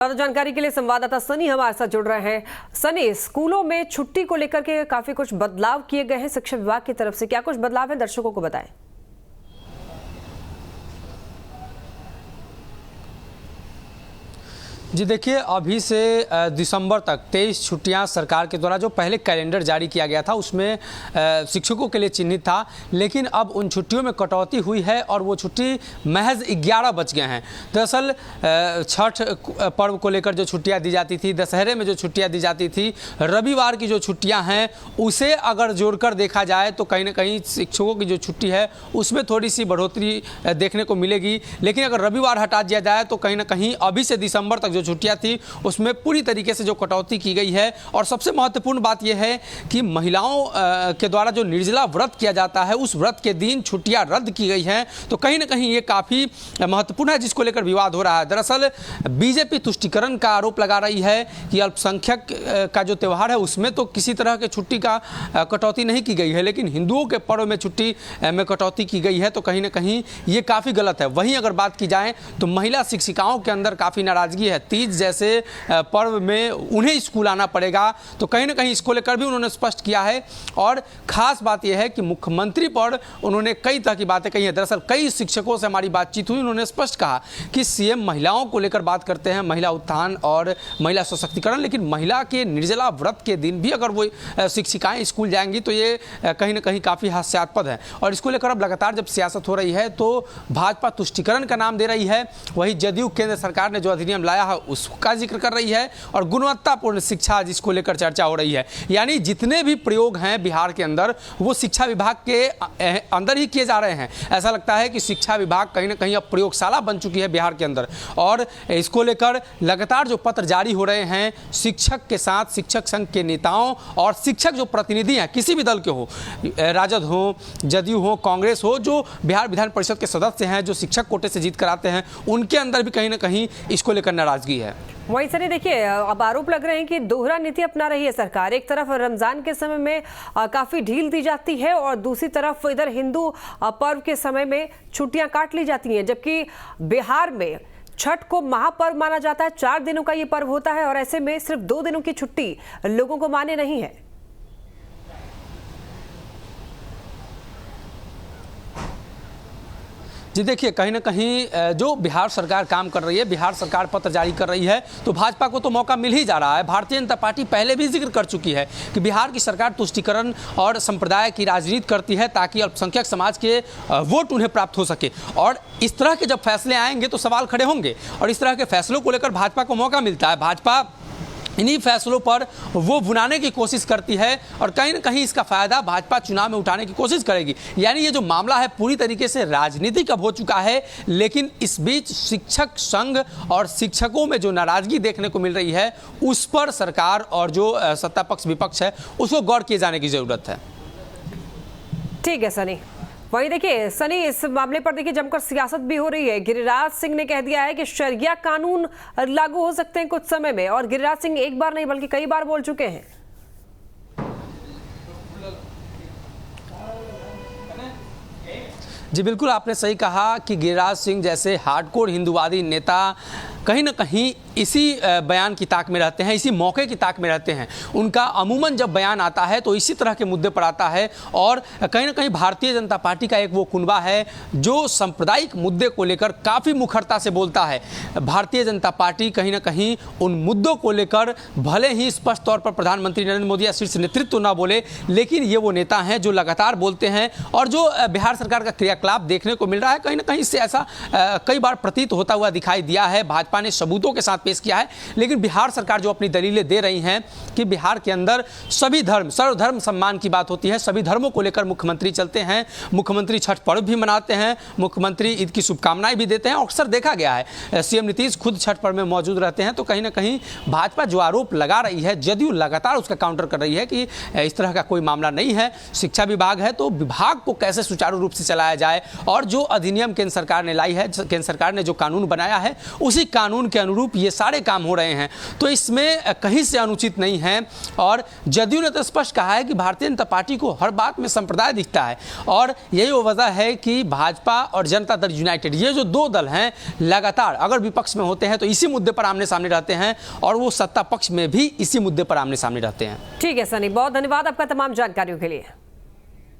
ज्यादा जानकारी के लिए संवाददाता सनी हमारे साथ जुड़ रहे हैं। सनी, स्कूलों में छुट्टी को लेकर के काफी कुछ बदलाव किए गए हैं शिक्षा विभाग की तरफ से, क्या कुछ बदलाव है दर्शकों को बताएं। जी देखिए, अभी से दिसंबर तक 23 छुट्टियां सरकार के द्वारा जो पहले कैलेंडर जारी किया गया था उसमें शिक्षकों के लिए चिन्हित था, लेकिन अब उन छुट्टियों में कटौती हुई है और वो छुट्टी महज 11 बच गए हैं। दरअसल छठ पर्व को लेकर जो छुट्टियां दी जाती थी, दशहरे में जो छुट्टियां दी जाती थी, रविवार की जो छुट्टियां हैं उसे अगर जोड़कर देखा जाए तो कहीं ना कहीं शिक्षकों की जो छुट्टी है उसमें थोड़ी सी बढ़ोतरी देखने को मिलेगी। लेकिन अगर रविवार हटा दिया जाए तो कहीं ना कहीं अभी से दिसंबर तक छुट्टियां थी उसमें पूरी तरीके से जो कटौती की गई है। और सबसे महत्वपूर्ण बात यह है कि महिलाओं के द्वारा जो निर्जला व्रत किया जाता है उस व्रत के दिन छुट्टियां रद्द की गई हैं, तो कहीं ना कहीं ये काफी महत्वपूर्ण है, जिसको लेकर विवाद हो रहा है। दरअसल बीजेपी तुष्टीकरण का आरोप लगा रही है कि अल्पसंख्यक का जो त्यौहार है उसमें तो किसी तरह के छुट्टी का कटौती नहीं की गई है, लेकिन हिंदुओं के पर्व में छुट्टी में कटौती की गई है, तो कहीं ना कहीं ये काफी गलत है। वहीं अगर बात की जाए तो महिला शिक्षिकाओं के अंदर काफी नाराजगी है। तीज जैसे पर्व में उन्हें स्कूल आना पड़ेगा, तो कहीं ना कहीं इसको लेकर भी उन्होंने स्पष्ट किया है। और खास बात यह है कि मुख्यमंत्री पर उन्होंने कई तरह की बातें कही हैं। दरअसल कई शिक्षकों से हमारी बातचीत हुई, उन्होंने स्पष्ट कहा कि सीएम महिलाओं को लेकर बात करते हैं, महिला उत्थान और महिला सशक्तिकरण, लेकिन महिला के निर्जला व्रत के दिन भी अगर वो शिक्षिकाएं स्कूल जाएंगी तो ये कहीं ना कहीं काफ़ी हास्यास्पद है। और इसको लेकर अब लगातार जब सियासत हो रही है तो भाजपा तुष्टीकरण का नाम दे रही है, वहीं जदयू केंद्र सरकार ने जो अधिनियम लाया है उसका जिक्र कर रही है, और गुणवत्तापूर्ण शिक्षा जिसको लेकर चर्चा हो रही है। यानी जितने भी प्रयोग हैं बिहार के अंदर वो शिक्षा विभाग के अंदर ही किए जा रहे हैं। ऐसा लगता है कि शिक्षा विभाग कहीं ना कहीं अब प्रयोगशाला बन चुकी है बिहार के अंदर। और इसको लेकर लगातार जो पत्र जारी हो रहे हैं शिक्षक के साथ, शिक्षक संघ के नेताओं और शिक्षक जो प्रतिनिधि हैं किसी भी दल के हो, राजद हो, जदयू हो, कांग्रेस हो, जो बिहार विधान परिषद के सदस्य हैं, जो शिक्षक कोटे से जीत कर आते हैं, उनके अंदर भी कहीं ना कहीं इसको लेकर नाराजगी है। वहीं सर देखिए, अब आरोप लग रहे हैं कि दोहरा नीति अपना रही है सरकार। एक तरफ रमजान के समय में काफी ढील दी जाती है और दूसरी तरफ इधर हिंदू पर्व के समय में छुट्टियां काट ली जाती हैं, जबकि बिहार में छठ को महापर्व माना जाता है। 4 दिनों का ये पर्व होता है और ऐसे में सिर्फ 2 दिनों की छुट्टी लोगों को मान्य नहीं है। जी देखिए, कहीं ना कहीं जो बिहार सरकार काम कर रही है, बिहार सरकार पत्र जारी कर रही है, तो भाजपा को तो मौका मिल ही जा रहा है। भारतीय जनता पार्टी पहले भी जिक्र कर चुकी है कि बिहार की सरकार तुष्टीकरण और संप्रदाय की राजनीति करती है ताकि अल्पसंख्यक समाज के वोट उन्हें प्राप्त हो सके। और इस तरह के जब फैसले आएंगे तो सवाल खड़े होंगे, और इस तरह के फैसलों को लेकर भाजपा को मौका मिलता है। भाजपा इन्हीं फैसलों पर वो बुनाने की कोशिश करती है और कहीं ना कहीं इसका फायदा भाजपा चुनाव में उठाने की कोशिश करेगी। यानी ये जो मामला है पूरी तरीके से राजनीतिक अब हो चुका है, लेकिन इस बीच शिक्षक संघ और शिक्षकों में जो नाराजगी देखने को मिल रही है उस पर सरकार और जो सत्ता पक्ष विपक्ष है उसको गौर किए जाने की जरूरत है। ठीक है सनी। वहीं देखिए सनी, इस मामले पर देखिए जमकर सियासत भी हो रही है। गिरिराज सिंह ने कह दिया है कि शरिया कानून लागू हो सकते हैं कुछ समय में, और गिरिराज सिंह एक बार नहीं बल्कि कई बार बोल चुके हैं। जी बिल्कुल, आपने सही कहा कि गिरिराज सिंह जैसे हार्डकोर हिंदुवादी नेता कहीं ना कहीं इसी बयान की ताक में रहते हैं, इसी मौके की ताक में रहते हैं। उनका अमूमन जब बयान आता है तो इसी तरह के मुद्दे पर आता है, और कहीं ना कहीं भारतीय जनता पार्टी का एक वो कुनबा है जो सांप्रदायिक मुद्दे को लेकर काफ़ी मुखरता से बोलता है। भारतीय जनता पार्टी कहीं ना कहीं उन मुद्दों को लेकर भले ही स्पष्ट तौर पर प्रधानमंत्री नरेंद्र मोदी या शीर्ष नेतृत्व ना बोले, लेकिन ये वो नेता हैं जो लगातार बोलते हैं। और जो बिहार सरकार का क्रियाकलाप देखने को मिल रहा है कहीं ना कहीं इससे ऐसा कई बार प्रतीत होता हुआ दिखाई दिया है। भाजपा ने सबूतों के साथ पेश किया है, लेकिन बिहार सरकार जो अपनी दलीलें दे रही हैं कि बिहार के अंदर सभी धर्म, सर्वधर्म सम्मान की बात होती है, सभी धर्मों को लेकर मुख्यमंत्री चलते हैं, मुख्यमंत्री छठ पर्व भी मनाते हैं, मुख्यमंत्री ईद की शुभकामनाएं भी देते हैं। अक्सर देखा गया है सीएम नीतीश खुद छठ पर्व में मौजूद रहते हैं। तो कहीं ना कहीं भाजपा जो आरोप लगा रही है, जदयू लगातार उसका काउंटर कर रही है कि इस तरह का कोई मामला नहीं है। शिक्षा विभाग है तो विभाग को कैसे सुचारू रूप से चलाया जाए, और जो अधिनियम केंद्र सरकार ने लाई है, केंद्र सरकार ने जो कानून बनाया है उसी कानून के अनुरूप ये सारे काम हो रहे हैं, तो इसमें कहीं से अनुचित नहीं है। और जदयू ने तो स्पष्ट कहा है कि भारतीय जनता पार्टी को हर बात में संप्रदाय दिखता है, और यही वो वजह है कि भाजपा और जनता दल यूनाइटेड, ये जो दो दल हैं, लगातार अगर विपक्ष में होते हैं तो इसी मुद्दे पर आमने सामने रहते हैं, और वो सत्ता पक्ष में भी इसी मुद्दे पर आमने सामने रहते हैं। ठीक है सनी, बहुत धन्यवाद आपका तमाम जानकारियों के लिए।